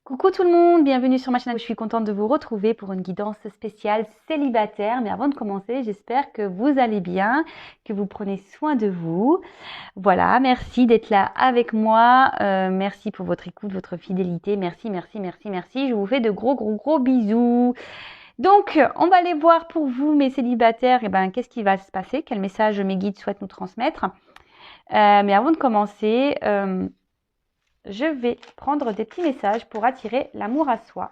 Coucou tout le monde, bienvenue sur ma chaîne. Je suis contente de vous retrouver pour une guidance spéciale célibataire. Mais avant de commencer, j'espère que vous allez bien, que vous prenez soin de vous. Voilà, merci d'être là avec moi. Merci pour votre écoute, votre fidélité. Merci, merci, merci, merci. Je vous fais de gros bisous. Donc, on va aller voir pour vous, mes célibataires, qu'est-ce qui va se passer, quel message mes guides souhaitent nous transmettre. Mais avant de commencer, je vais prendre des petits messages pour attirer l'amour à soi.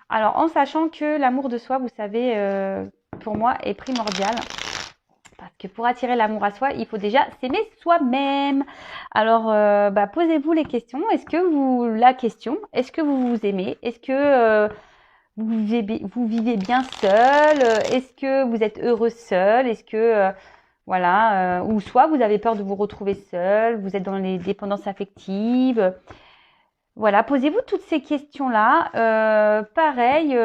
Alors, en sachant que l'amour de soi, vous savez, pour moi, est primordial. Parce que pour attirer l'amour à soi, il faut déjà s'aimer soi-même. Alors, posez-vous les questions. Est-ce que vous vous aimez? Est-ce que vous vivez bien seul? Est-ce que vous êtes heureux seul? Est-ce que ou soit vous avez peur de vous retrouver seul, vous êtes dans les dépendances affectives. Voilà, posez-vous toutes ces questions-là. Pareil,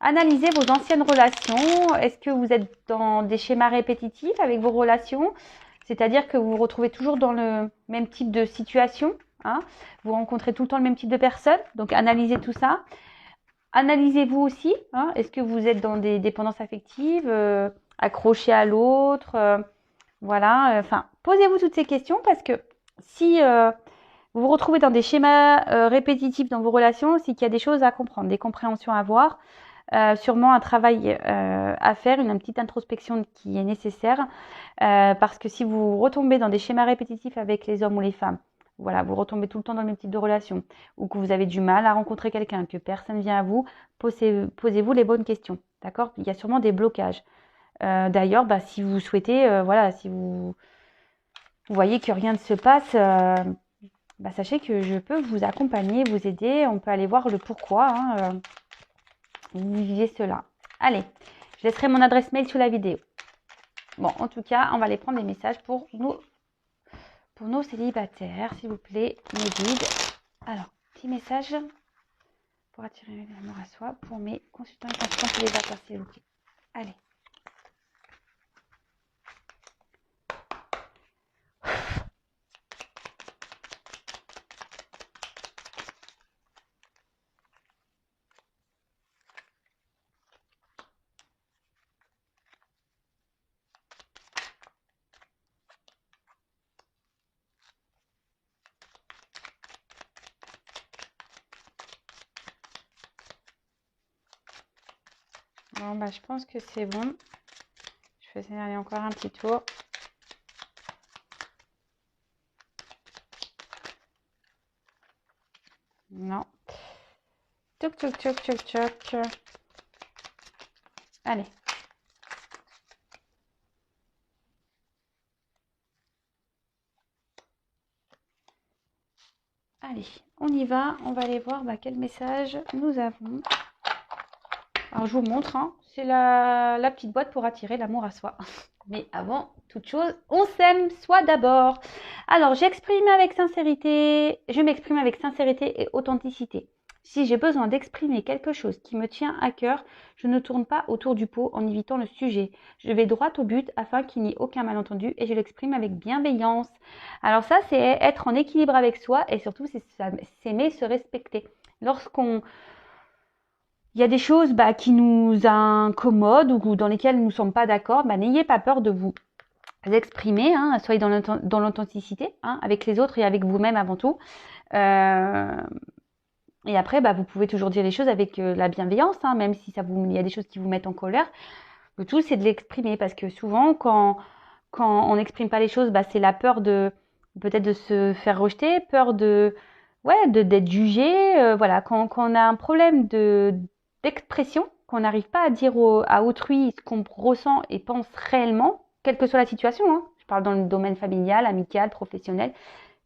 analysez vos anciennes relations. Est-ce que vous êtes dans des schémas répétitifs avec vos relations? C'est-à-dire que vous vous retrouvez toujours dans le même type de situation, hein? Vous rencontrez tout le temps le même type de personnes. Donc, analysez tout ça. Analysez-vous aussi, hein? Est-ce que vous êtes dans des dépendances affectives, accrochés à l'autre? Posez-vous toutes ces questions parce que si vous vous retrouvez dans des schémas répétitifs dans vos relations, c'est qu'il y a des choses à comprendre, des compréhensions à avoir, sûrement un travail à faire, une petite introspection qui est nécessaire, parce que si vous retombez dans des schémas répétitifs avec les hommes ou les femmes, voilà, vous retombez tout le temps dans le même type de relation, ou que vous avez du mal à rencontrer quelqu'un, que personne vient à vous, posez-vous les bonnes questions, d'accord? Il y a sûrement des blocages. D'ailleurs, si vous souhaitez, si vous voyez que rien ne se passe, sachez que je peux vous accompagner, vous aider. On peut aller voir le pourquoi vous vivez cela. Allez, je laisserai mon adresse mail sous la vidéo. Bon, en tout cas, on va aller prendre des messages pour nos célibataires, s'il vous plaît, mes guides. Alors, petit message pour attirer l'amour à soi pour mes consultants et consultantes célibataires, s'il vous plaît. Allez. Bon, je pense que c'est bon. Je faisais aller encore un petit tour. Non. Toc, toc, toc, toc, toc. Allez. Allez, on y va. On va aller voir quel message nous avons. Alors, je vous montre. Hein, c'est la petite boîte pour attirer l'amour à soi. Mais avant toute chose, on s'aime soi d'abord. Alors, je m'exprime avec sincérité et authenticité. Si j'ai besoin d'exprimer quelque chose qui me tient à cœur, je ne tourne pas autour du pot en évitant le sujet. Je vais droit au but afin qu'il n'y ait aucun malentendu et je l'exprime avec bienveillance. Alors ça, c'est être en équilibre avec soi et surtout, c'est s'aimer, se respecter. Il y a des choses qui nous incommodent ou dans lesquelles nous ne sommes pas d'accord, n'ayez pas peur de vous exprimer, hein, soyez dans l'authenticité, hein, avec les autres et avec vous-même avant tout. Et après, vous pouvez toujours dire les choses avec la bienveillance, hein, même si il y a des choses qui vous mettent en colère. Le tout, c'est de l'exprimer parce que souvent, quand on n'exprime pas les choses, c'est la peur peut-être de se faire rejeter, peur d'être jugé. Quand on a un problème d'expression, qu'on n'arrive pas à dire à autrui ce qu'on ressent et pense réellement, quelle que soit la situation, hein, je parle dans le domaine familial, amical, professionnel,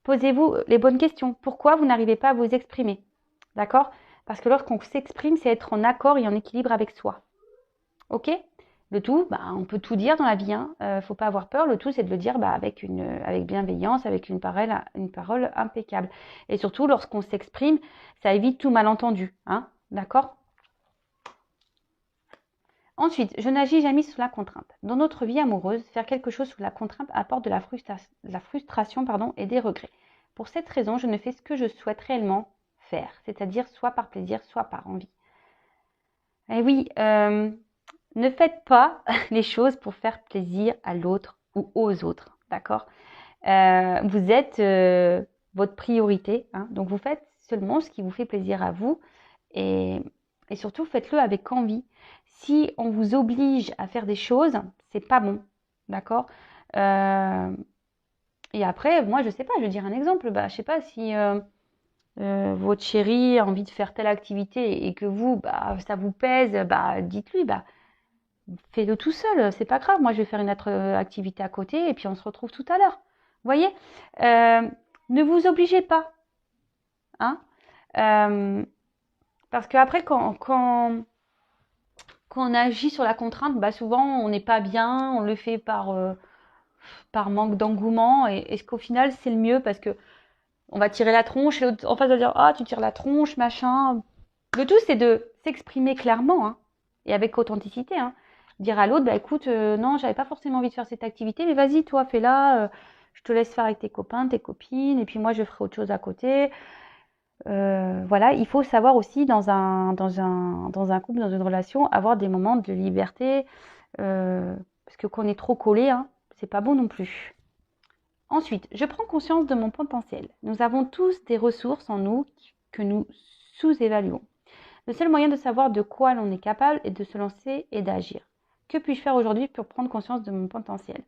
posez-vous les bonnes questions. Pourquoi vous n'arrivez pas à vous exprimer? D'accord? Parce que lorsqu'on s'exprime, c'est être en accord et en équilibre avec soi. Ok? Le tout, on peut tout dire dans la vie, hein. Faut pas avoir peur. Le tout, c'est de le dire avec bienveillance, avec une parole impeccable. Et surtout, lorsqu'on s'exprime, ça évite tout malentendu, hein. D'accord? Ensuite, je n'agis jamais sous la contrainte. Dans notre vie amoureuse, faire quelque chose sous la contrainte apporte de la frustration et des regrets. Pour cette raison, je ne fais ce que je souhaite réellement faire, c'est-à-dire soit par plaisir, soit par envie. Et oui, ne faites pas les choses pour faire plaisir à l'autre ou aux autres, d'accord? Vous êtes votre priorité, hein, donc vous faites seulement ce qui vous fait plaisir à vous et surtout faites-le avec envie. Si on vous oblige à faire des choses, c'est pas bon, d'accord? Et après, moi, je sais pas, je vais dire un exemple. Bah, je sais pas si votre chéri a envie de faire telle activité et que vous, bah, ça vous pèse, bah, dites-lui, bah, fais-le tout seul, c'est pas grave. Moi, je vais faire une autre activité à côté et puis on se retrouve tout à l'heure. Vous voyez, ne vous obligez pas, hein, parce qu'après, quand on agit sur la contrainte, bah, souvent, on n'est pas bien, on le fait par manque d'engouement et qu'au final, c'est le mieux parce que on va tirer la tronche et l'autre en face va dire ah tu tires la tronche machin. Le tout c'est de s'exprimer clairement hein, et avec authenticité. Hein. Dire à l'autre bah écoute non j'avais pas forcément envie de faire cette activité mais vas-y toi fais-la. Je te laisse faire avec tes copains, tes copines et puis moi je ferai autre chose à côté. Voilà, il faut savoir aussi dans un couple, dans une relation, avoir des moments de liberté parce que quand on est trop collé, hein, c'est pas bon non plus. Ensuite, je prends conscience de mon potentiel. Nous avons tous des ressources en nous que nous sous-évaluons. Le seul moyen de savoir de quoi l'on est capable est de se lancer et d'agir. Que puis-je faire aujourd'hui pour prendre conscience de mon potentiel?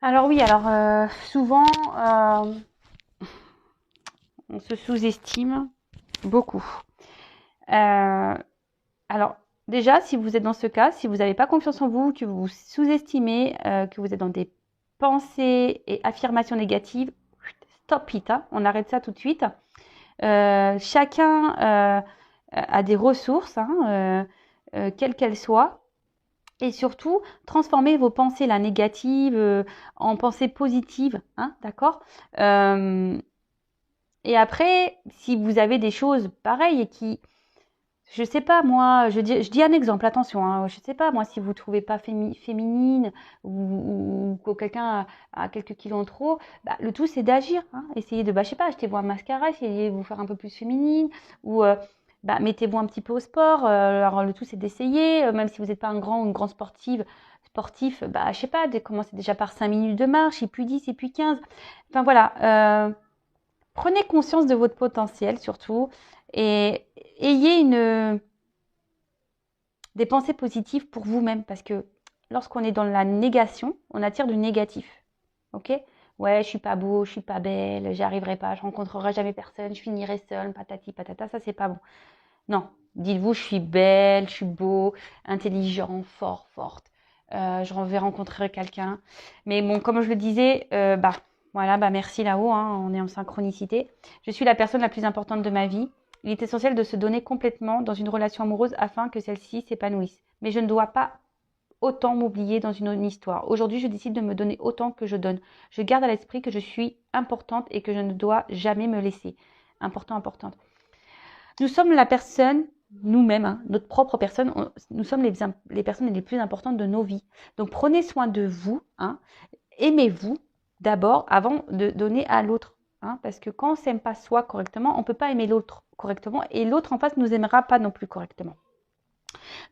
Alors oui, souvent, on se sous-estime beaucoup. Alors déjà, si vous êtes dans ce cas, si vous n'avez pas confiance en vous, que vous vous sous-estimez, que vous êtes dans des pensées et affirmations négatives, stop it, hein, on arrête ça tout de suite. Chacun a des ressources, hein, quelles qu'elles soient. Et surtout, transformez vos pensées là, négatives en pensées positives, hein, d'accord Et après, si vous avez des choses pareilles et qui, je sais pas moi, je dis un exemple, attention, hein, je sais pas moi si vous trouvez pas féminine ou que quelqu'un a quelques kilos en trop, bah, le tout c'est d'agir, hein, essayez de, bah, je sais pas, achetez-vous un mascara, essayez de vous faire un peu plus féminine ou bah, mettez-vous un petit peu au sport. Alors le tout c'est d'essayer, même si vous n'êtes pas un grand ou une grande sportif, bah je sais pas, commencez déjà par 5 minutes de marche, et puis 10, et puis 15. Enfin voilà, prenez conscience de votre potentiel surtout et ayez des pensées positives pour vous-même parce que lorsqu'on est dans la négation, on attire du négatif. Ok? Ouais, je suis pas beau, je suis pas belle, j'y arriverai pas, je rencontrerai jamais personne, je finirai seule, patati patata, ça c'est pas bon. Non, dites-vous, je suis belle, je suis beau, intelligent, forte. Je vais rencontrer quelqu'un. Mais bon, comme je le disais, bah voilà, bah merci là-haut, hein, on est en synchronicité. Je suis la personne la plus importante de ma vie. Il est essentiel de se donner complètement dans une relation amoureuse afin que celle-ci s'épanouisse. Mais je ne dois pas autant m'oublier dans une histoire. Aujourd'hui, je décide de me donner autant que je donne. Je garde à l'esprit que je suis importante et que je ne dois jamais me laisser. Importante. Nous sommes la personne, nous-mêmes, hein, notre propre personne, nous sommes les personnes les plus importantes de nos vies. Donc prenez soin de vous, hein, aimez-vous d'abord avant de donner à l'autre. Hein, parce que quand on ne s'aime pas soi correctement, on ne peut pas aimer l'autre correctement et l'autre en face ne nous aimera pas non plus correctement.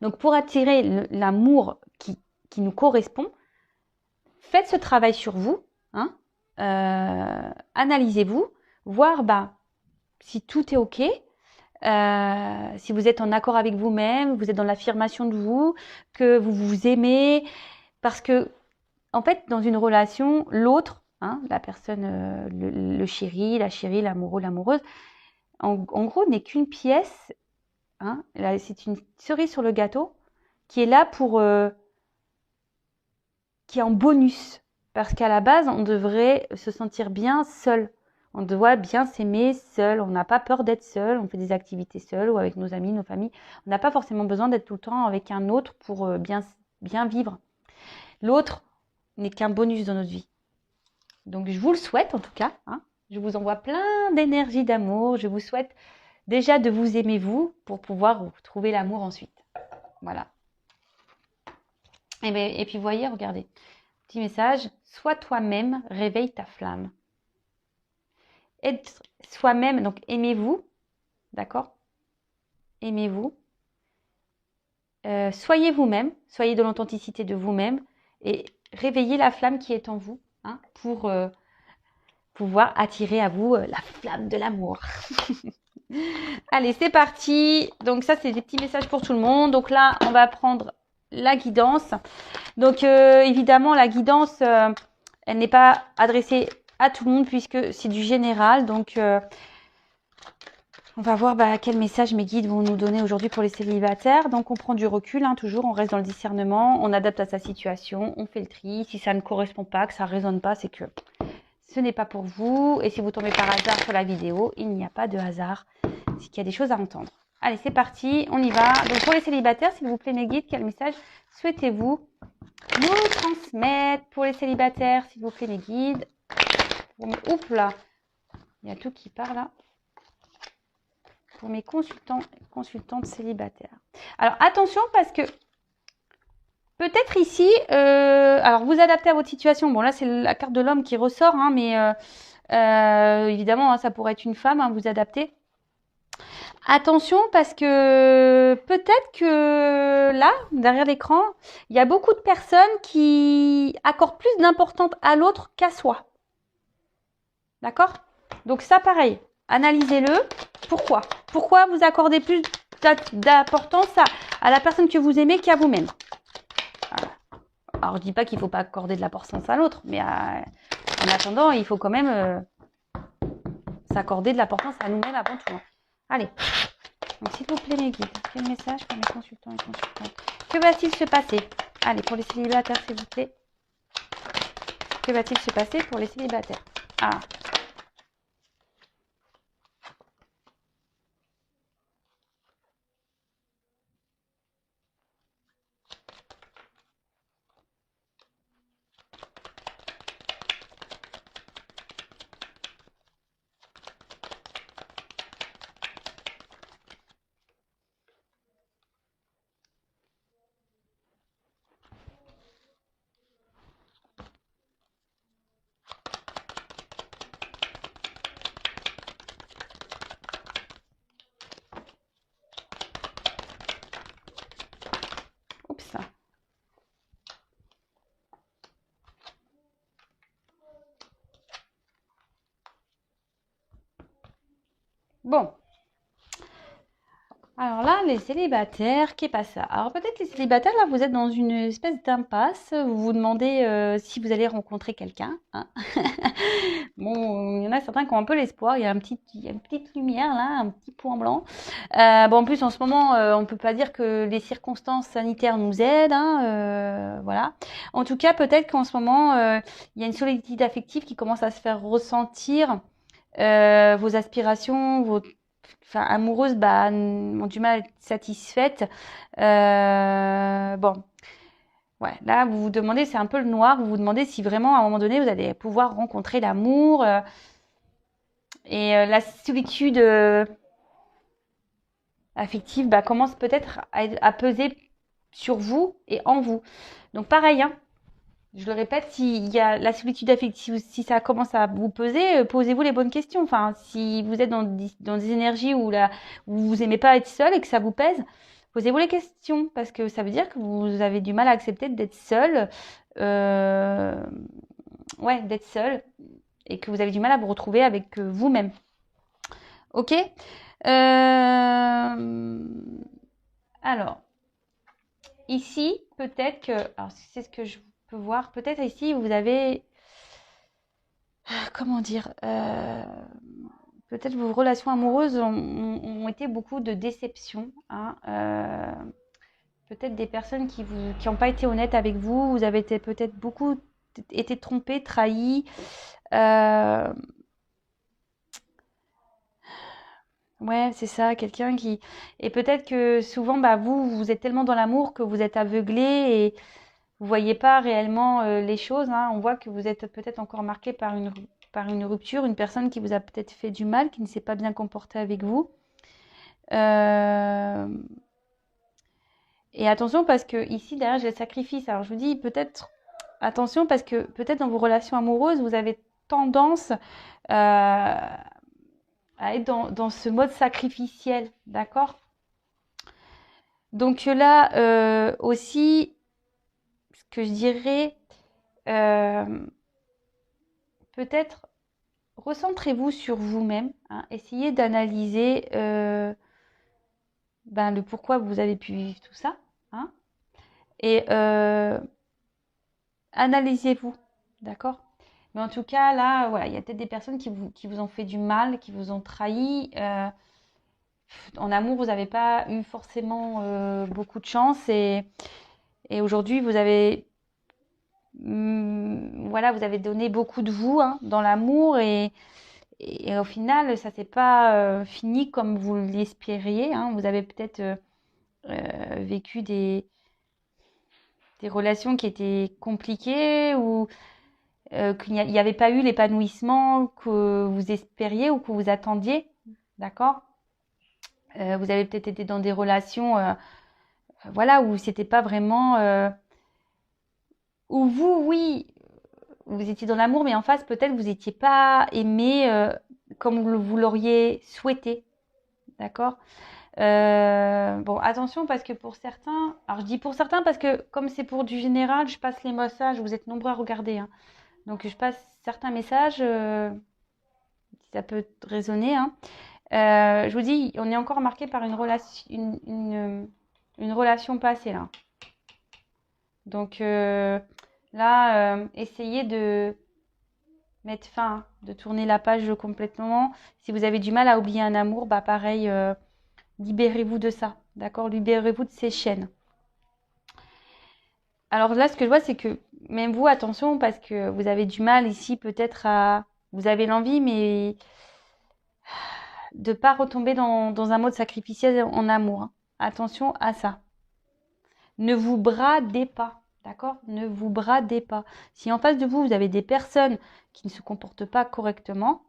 Donc pour attirer l'amour qui nous correspond, faites ce travail sur vous, hein, analysez-vous, voir bah, si tout est OK, si vous êtes en accord avec vous-même, vous êtes dans l'affirmation de vous, que vous vous aimez, parce que en fait, dans une relation, l'autre, hein, la personne, le chéri, la chérie, l'amoureux, l'amoureuse, en gros, n'est qu'une pièce, hein, c'est une cerise sur le gâteau qui est là qui est en bonus, parce qu'à la base, on devrait se sentir bien seul. On doit bien s'aimer seul. On n'a pas peur d'être seul. On fait des activités seul ou avec nos amis, nos familles. On n'a pas forcément besoin d'être tout le temps avec un autre pour bien vivre. L'autre n'est qu'un bonus dans notre vie. Donc, je vous le souhaite en tout cas. Hein. Je vous envoie plein d'énergie, d'amour. Je vous souhaite déjà de vous aimer vous pour pouvoir trouver l'amour ensuite. Voilà. Et puis, voyez, regardez. Petit message. Sois toi-même, réveille ta flamme. être soi-même, donc aimez-vous, d'accord? Aimez-vous. Soyez vous-même, soyez de l'authenticité de vous-même et réveillez la flamme qui est en vous hein, pour pouvoir attirer à vous la flamme de l'amour. Allez, c'est parti. Donc ça, c'est des petits messages pour tout le monde. Donc là, on va prendre la guidance. Donc évidemment, la guidance, elle n'est pas adressée à tout le monde puisque c'est du général. Donc on va voir quel message mes guides vont nous donner aujourd'hui pour les célibataires. Donc on prend du recul, hein, toujours, on reste dans le discernement, on adapte à sa situation, on fait le tri. Si ça ne correspond pas, que ça ne résonne pas, c'est que ce n'est pas pour vous. Et si vous tombez par hasard sur la vidéo, il n'y a pas de hasard. C'est qu'il y a des choses à entendre. Allez, c'est parti, on y va. Donc pour les célibataires, s'il vous plaît mes guides, quel message souhaitez-vous nous transmettre pour les célibataires, s'il vous plaît mes guides? Oups là, il y a tout qui part là. Pour mes consultantes célibataires. Alors attention parce que peut-être ici, alors vous adaptez à votre situation. Bon là c'est la carte de l'homme qui ressort, hein, mais évidemment hein, ça pourrait être une femme, hein, vous adaptez. Attention parce que peut-être que là, derrière l'écran, il y a beaucoup de personnes qui accordent plus d'importance à l'autre qu'à soi. D'accord? Donc ça pareil. Analysez-le. Pourquoi? Pourquoi vous accordez plus d'importance à la personne que vous aimez qu'à vous-même? Voilà. Alors, je dis pas qu'il ne faut pas accorder de l'importance à l'autre, mais en attendant, il faut quand même s'accorder de l'importance à nous-mêmes avant tout. Allez. Donc, s'il vous plaît, mes guides, quel message pour mes consultants et consultantes? Que va-t-il se passer? Allez, pour les célibataires, s'il vous plaît. Que va-t-il se passer pour les célibataires? Ah. Oups. Bon. Alors là, les célibataires, qu'est pas ça? Alors peut-être les célibataires, là, vous êtes dans une espèce d'impasse. Vous vous demandez si vous allez rencontrer quelqu'un. Hein. Bon, il y en a certains qui ont un peu l'espoir. Il y a une petite lumière là, un petit point blanc. Bon, en plus, en ce moment, on peut pas dire que les circonstances sanitaires nous aident. Hein, voilà. En tout cas, peut-être qu'en ce moment, il y a une solitude affective qui commence à se faire ressentir. Vos aspirations, amoureuses ont du mal à être satisfaites. Bon, ouais, là vous vous demandez, c'est un peu le noir, vous vous demandez si vraiment à un moment donné vous allez pouvoir rencontrer l'amour et la solitude affective commence peut-être à peser sur vous et en vous. Donc pareil, hein, je le répète, s'il y a la solitude affective, si ça commence à vous peser, posez-vous les bonnes questions. Enfin, si vous êtes dans des énergies où vous aimez pas être seul et que ça vous pèse, posez-vous les questions parce que ça veut dire que vous avez du mal à accepter d'être seul, d'être seul et que vous avez du mal à vous retrouver avec vous-même. Ok. Alors, ici, peut-être que, alors c'est ce que je peux voir, peut-être ici vous avez, comment dire, peut-être vos relations amoureuses ont été beaucoup de déceptions. Hein, peut-être des personnes qui n'ont pas été honnêtes avec vous, vous avez été peut-être beaucoup été trompés, trahis. Ouais, c'est ça, quelqu'un qui... Et peut-être que souvent, vous êtes tellement dans l'amour que vous êtes aveuglé et vous voyez pas réellement les choses. Hein. On voit que vous êtes peut-être encore marqué par une rupture, une personne qui vous a peut-être fait du mal, qui ne s'est pas bien comportée avec vous. Et attention parce que ici, derrière, j'ai le sacrifice. Alors je vous dis peut-être, attention parce que peut-être dans vos relations amoureuses, vous avez tendance à être dans ce mode sacrificiel, d'accord? Donc là aussi, ce que je dirais, peut-être recentrez-vous sur vous-même, hein, essayez d'analyser le pourquoi vous avez pu vivre tout ça, hein, et analysez-vous, d'accord? Mais en tout cas, là, voilà, il y a peut-être des personnes qui vous ont fait du mal, qui vous ont trahi. En amour, vous n'avez pas eu forcément beaucoup de chance et aujourd'hui, vous avez voilà, vous avez donné beaucoup de vous, hein, dans l'amour et au final, ça s'est pas fini comme vous l'espériez, hein. Vous avez peut-être vécu des relations qui étaient compliquées ou qu'il n'y avait pas eu l'épanouissement que vous espériez ou que vous attendiez, d'accord? Vous avez peut-être été dans des relations voilà, où c'était pas vraiment où vous, oui, vous étiez dans l'amour, mais en face, peut-être vous n'étiez pas aimé comme vous l'auriez souhaité, d'accord? Bon, attention parce que pour certains, alors je dis pour certains parce que comme c'est pour du général, je passe les messages, vous êtes nombreux à regarder, hein. Donc je passe certains messages, si ça peut résonner, hein. Je vous dis, on est encore marqué par une relation, une relation passée là. Donc là, essayez de mettre fin, de tourner la page complètement. Si vous avez du mal à oublier un amour, bah pareil, libérez-vous de ça, d'accord? Libérez-vous de ces chaînes. Alors là, ce que je vois, c'est que même vous, attention, parce que vous avez du mal ici peut-être à... Vous avez l'envie, mais de pas retomber dans un mode sacrificiel en amour, hein. Attention à ça. Ne vous bradez pas, d'accord? Ne vous bradez pas. Si en face de vous, vous avez des personnes qui ne se comportent pas correctement,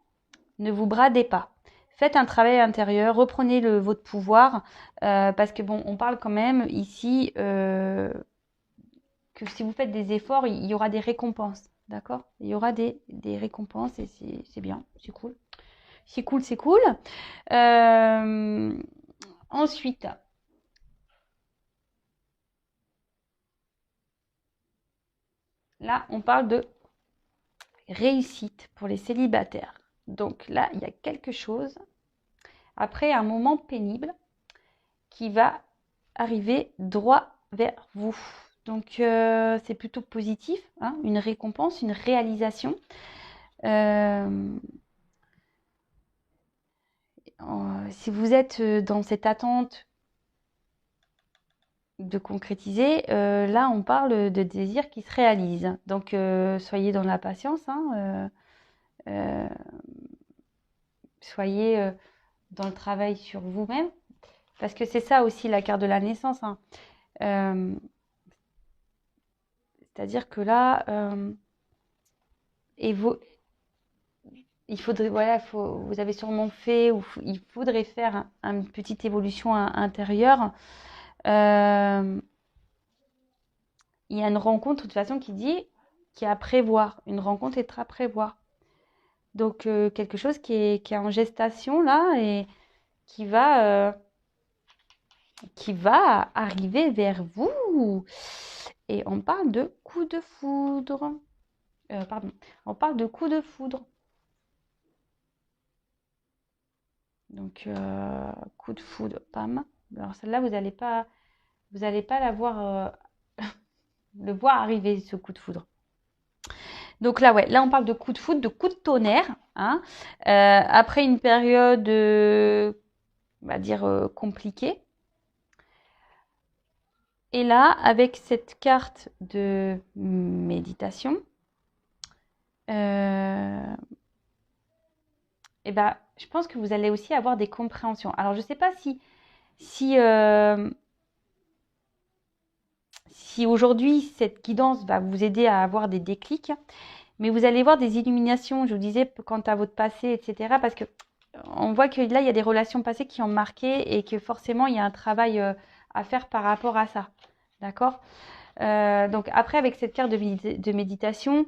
ne vous bradez pas. Faites un travail intérieur, reprenez votre pouvoir, parce que bon, on parle quand même ici que si vous faites des efforts, il y aura des récompenses, d'accord? Il y aura des récompenses et c'est bien, c'est cool. C'est cool, c'est cool. Ensuite, là, on parle de réussite pour les célibataires. Donc là, il y a quelque chose, après un moment pénible, qui va arriver droit vers vous. Donc c'est plutôt positif, hein, une récompense, une réalisation. Si vous êtes dans cette attente de concrétiser, là on parle de désir qui se réalise. Donc soyez dans la patience, hein, soyez dans le travail sur vous-même, parce que c'est ça aussi la carte de la naissance, hein. C'est-à-dire que là, il faudrait, voilà, vous avez sûrement fait, ou il faudrait faire une petite évolution intérieure. Il y a une rencontre de toute façon qui est à prévoir. Une rencontre est à prévoir. Donc quelque chose qui est en gestation là et qui va arriver vers vous. Et on parle de coup de foudre. Pardon, on parle de coup de foudre. Donc coup de foudre, pam. Alors celle-là, vous n'allez pas la voir, le voir arriver ce coup de foudre. Donc là, ouais, là on parle de coup de foudre, de coup de tonnerre, hein, après une période, on va dire compliquée. Et là, avec cette carte de méditation, et ben, je pense que vous allez aussi avoir des compréhensions. Alors, je ne sais pas si aujourd'hui cette guidance va vous aider à avoir des déclics, mais vous allez voir des illuminations, je vous disais, quant à votre passé, etc. Parce que on voit que là, il y a des relations passées qui ont marqué et que forcément, il y a un travail à faire par rapport à ça. D'accord? Donc après, avec cette carte de méditation,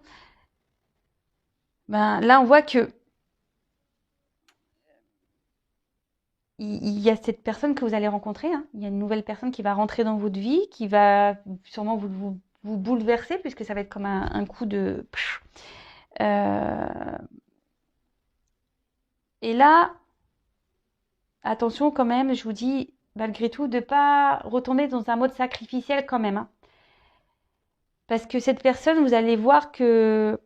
Ben, là, on voit que il y a cette personne que vous allez rencontrer, hein. Il y a une nouvelle personne qui va rentrer dans votre vie, qui va sûrement vous bouleverser, puisque ça va être comme un coup de... et là, attention quand même, je vous dis, malgré tout, de ne pas retomber dans un mode sacrificiel quand même, hein. Parce que cette personne, vous allez voir que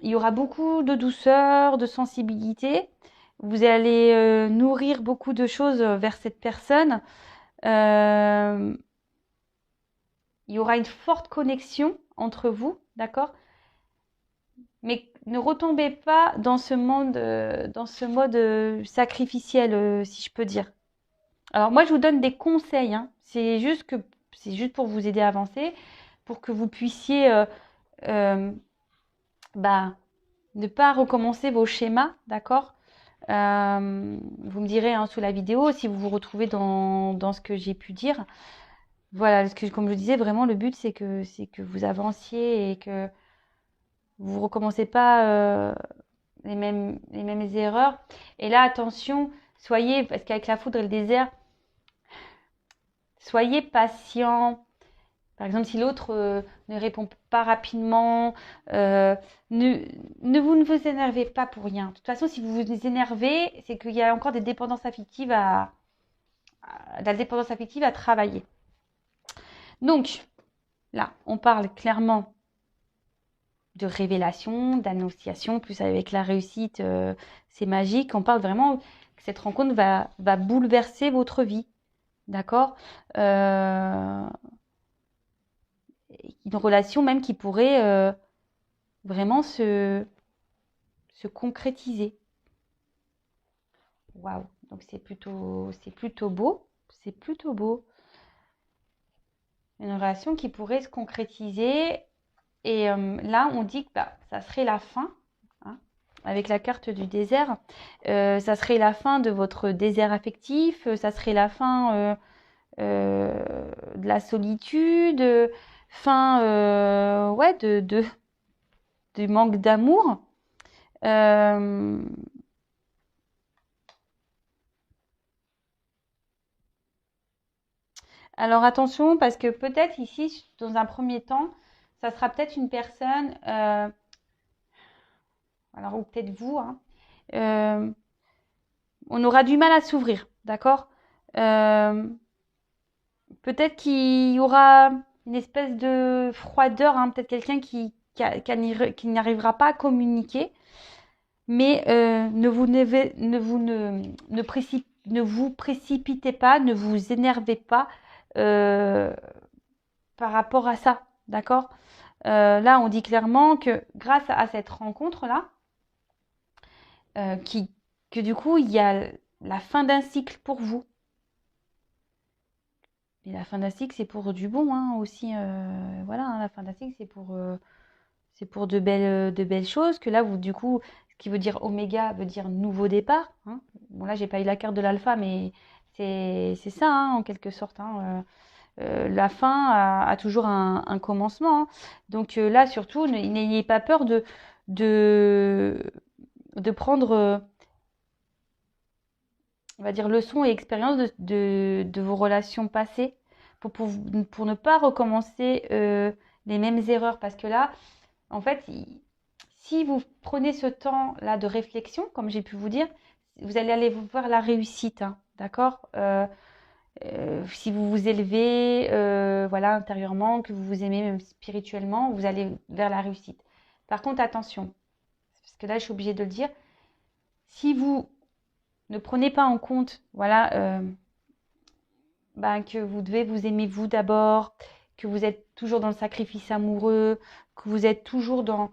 il y aura beaucoup de douceur, de sensibilité. Vous allez nourrir beaucoup de choses vers cette personne. Euh, il y aura une forte connexion entre vous, d'accord? Mais ne retombez pas dans ce mode sacrificiel, si je peux dire. Alors moi, je vous donne des conseils, hein. C'est juste pour vous aider à avancer, pour que vous puissiez euh, bah, ne pas recommencer vos schémas, d'accord? Vous me direz hein, sous la vidéo si vous vous retrouvez dans ce que j'ai pu dire. Voilà, comme je disais, vraiment le but c'est que vous avanciez et que vous recommencez pas les mêmes erreurs. Et là, attention, soyez, parce qu'avec la foudre et le désert, soyez patient. Par exemple, si l'autre ne répond pas rapidement, euh, ne, ne vous énervez pas pour rien. De toute façon, si vous vous énervez, c'est qu'il y a encore des dépendances affectives de la dépendance affective à travailler. Donc, là, on parle clairement de révélation, d'annonciation, plus avec la réussite, c'est magique. On parle vraiment que cette rencontre va bouleverser votre vie, d'accord? Une relation même qui pourrait vraiment se concrétiser. Waouh! Donc c'est plutôt beau, c'est plutôt beau. Une relation qui pourrait se concrétiser. Et là, on dit que bah, ça serait la fin, hein, avec la carte du désert. Ça serait la fin de votre désert affectif, ça serait la fin de la solitude, fin ouais, du manque d'amour. Euh, alors attention, parce que peut-être ici, dans un premier temps, ça sera peut-être une personne, alors ou peut-être vous, hein, euh, on aura du mal à s'ouvrir, d'accord? Euh, Peut-être qu'il y aura une espèce de froideur, hein, peut-être quelqu'un qui n'arrivera pas à communiquer, mais ne vous précipitez pas, ne vous énervez pas euh, par rapport à ça, d'accord? Là, on dit clairement que grâce à cette rencontre-là, euh, qui, que du coup, il y a la fin d'un cycle pour vous. Et la fin d'un cycle, c'est pour du bon hein, aussi. Voilà, hein, la fin d'un cycle, c'est pour de belles choses. Que là, vous, du coup, ce qui veut dire oméga veut dire nouveau départ, hein. Bon, là, j'ai pas eu la carte de l'alpha, mais c'est ça, hein, en quelque sorte, hein. La fin a toujours un commencement, hein. Donc là, surtout, n'ayez pas peur de, de prendre, on va dire, leçons et expériences de vos relations passées pour ne pas recommencer les mêmes erreurs. Parce que là, en fait, si vous prenez ce temps-là de réflexion, comme j'ai pu vous dire, vous allez aller voir la réussite, hein, d'accord? Si vous vous élevez, voilà, intérieurement, que vous vous aimez même spirituellement, vous allez vers la réussite. Par contre, attention, parce que là, je suis obligée de le dire, si vous ne prenez pas en compte, voilà, ben, que vous devez vous aimer vous d'abord, que vous êtes toujours dans le sacrifice amoureux, que vous êtes toujours dans,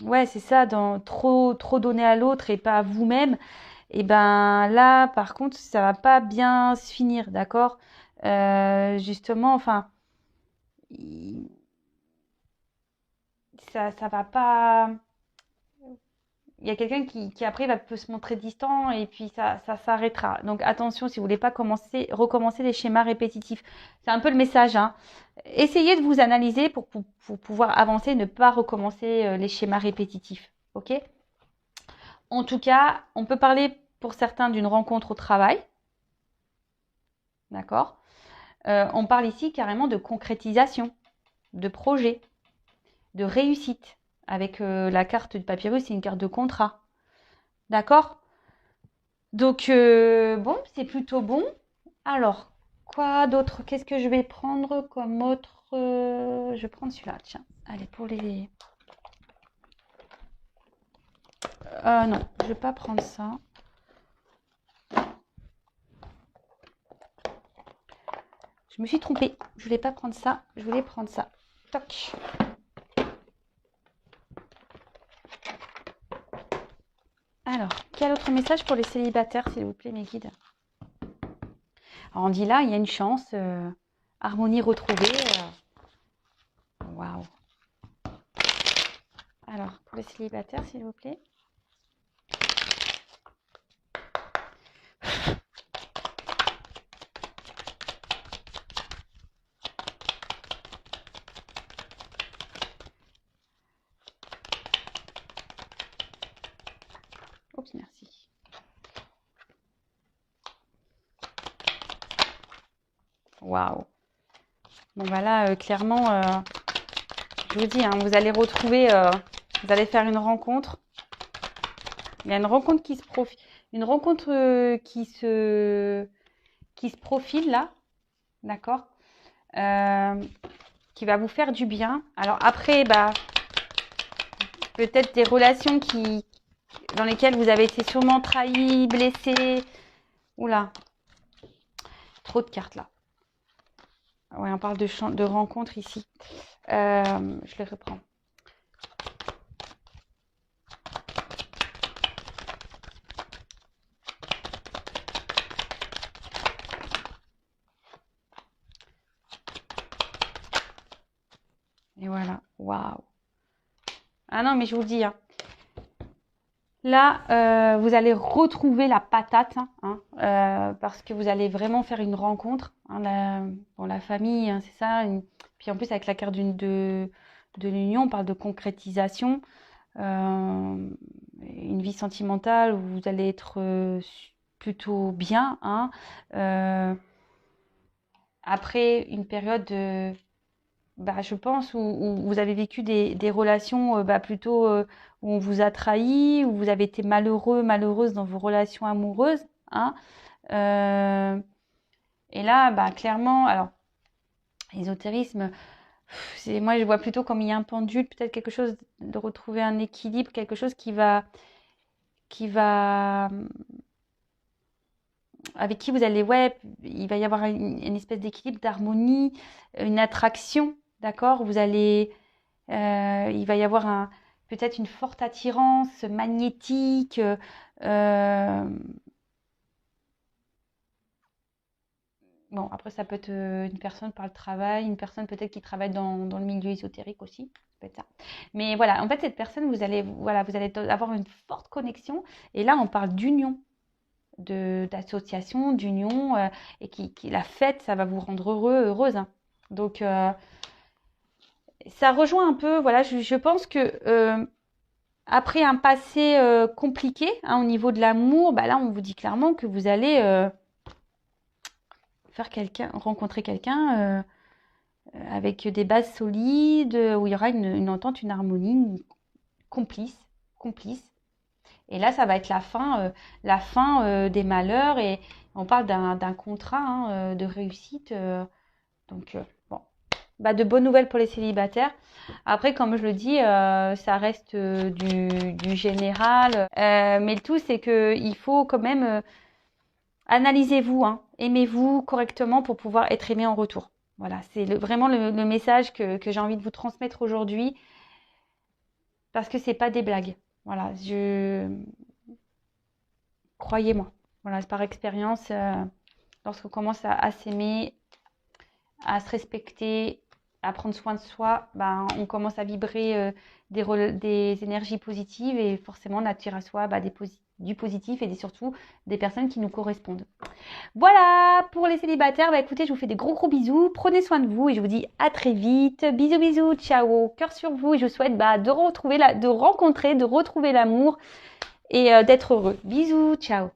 ouais, c'est ça, dans trop donner à l'autre et pas à vous-même, et ben là, par contre, ça va pas bien se finir, d'accord? Justement, enfin, ça va pas, il y a quelqu'un qui après peut se montrer distant et puis ça s'arrêtera. Donc attention si vous voulez pas recommencer les schémas répétitifs. C'est un peu le message, hein. Essayez de vous analyser pour pouvoir avancer, ne pas recommencer les schémas répétitifs. Ok? En tout cas, on peut parler pour certains d'une rencontre au travail. D'accord? On parle ici carrément de concrétisation, de projet, de réussite. Avec la carte du papyrus, c'est une carte de contrat. D'accord? Donc, bon, c'est plutôt bon. Alors, quoi d'autre? Qu'est-ce que je vais prendre comme autre? Je vais prendre celui-là, tiens. Allez, pour les... non, je vais pas prendre ça. Je me suis trompée. Je voulais pas prendre ça. Je voulais prendre ça. Toc. Alors, quel autre message pour les célibataires, s'il vous plaît, mes guides? Alors, on dit là, il y a une chance. Harmonie retrouvée. Waouh. Alors, pour les célibataires, s'il vous plaît. Oups, merci. Waouh. Bon, bah là, clairement, je vous dis, hein, vous allez retrouver, vous allez faire une rencontre. Il y a une rencontre qui se profile, une rencontre qui se profile là, d'accord, qui va vous faire du bien. Alors après, bah, peut-être des relations dans lesquelles vous avez été sûrement trahi, blessé. Oula, trop de cartes là. Ouais, on parle de rencontre ici. Je les reprends. Et voilà, waouh. Ah non, mais je vous dis, hein. Là, vous allez retrouver la patate, hein, parce que vous allez vraiment faire une rencontre. Hein, la famille, hein, c'est ça. Puis en plus, avec la carte de l'union, on parle de concrétisation. Une vie sentimentale où vous allez être plutôt bien. Hein. Après une période bah, je pense, où vous avez vécu des relations plutôt où on vous a trahi, où vous avez été malheureux, malheureuse dans vos relations amoureuses. Hein. Et là, bah, clairement, alors, l'ésotérisme, moi je vois plutôt comme il y a un pendule, peut-être quelque chose de retrouver un équilibre, quelque chose avec qui vous allez, ouais, il va y avoir une espèce d'équilibre, d'harmonie, une attraction, d'accord? Vous allez, il va y avoir peut-être une forte attirance magnétique. Bon, après, ça peut être une personne par le travail, une personne peut-être qui travaille dans le milieu ésotérique aussi. Ça peut être ça. Mais voilà, en fait, cette personne, vous allez avoir une forte connexion. Et là, on parle d'union, d'association, d'union, et la fête, ça va vous rendre heureuse. Hein. Donc, ça rejoint un peu, voilà, je pense que après un passé compliqué hein, au niveau de l'amour, bah là, on vous dit clairement que vous allez rencontrer quelqu'un avec des bases solides, où il y aura une entente, une harmonie complice. Et là, ça va être la fin des malheurs et on parle d'un contrat hein, de réussite. Donc, bon, bah, de bonnes nouvelles pour les célibataires. Après, comme je le dis, ça reste du général. Mais le tout, c'est qu'il faut quand même analysez-vous, hein, aimez-vous correctement pour pouvoir être aimé en retour. Voilà, c'est vraiment le message que j'ai envie de vous transmettre aujourd'hui parce que c'est pas des blagues. Voilà, croyez-moi. Voilà, c'est par expérience, lorsqu'on commence à s'aimer, à se respecter, à prendre soin de soi, ben, on commence à vibrer des énergies positives et forcément on attire à soi du positif et surtout des personnes qui nous correspondent. Voilà pour les célibataires. Bah écoutez, je vous fais des gros bisous. Prenez soin de vous et je vous dis à très vite. Bisous bisous, ciao, cœur sur vous et je vous souhaite de retrouver de retrouver l'amour et d'être heureux. Bisous, ciao.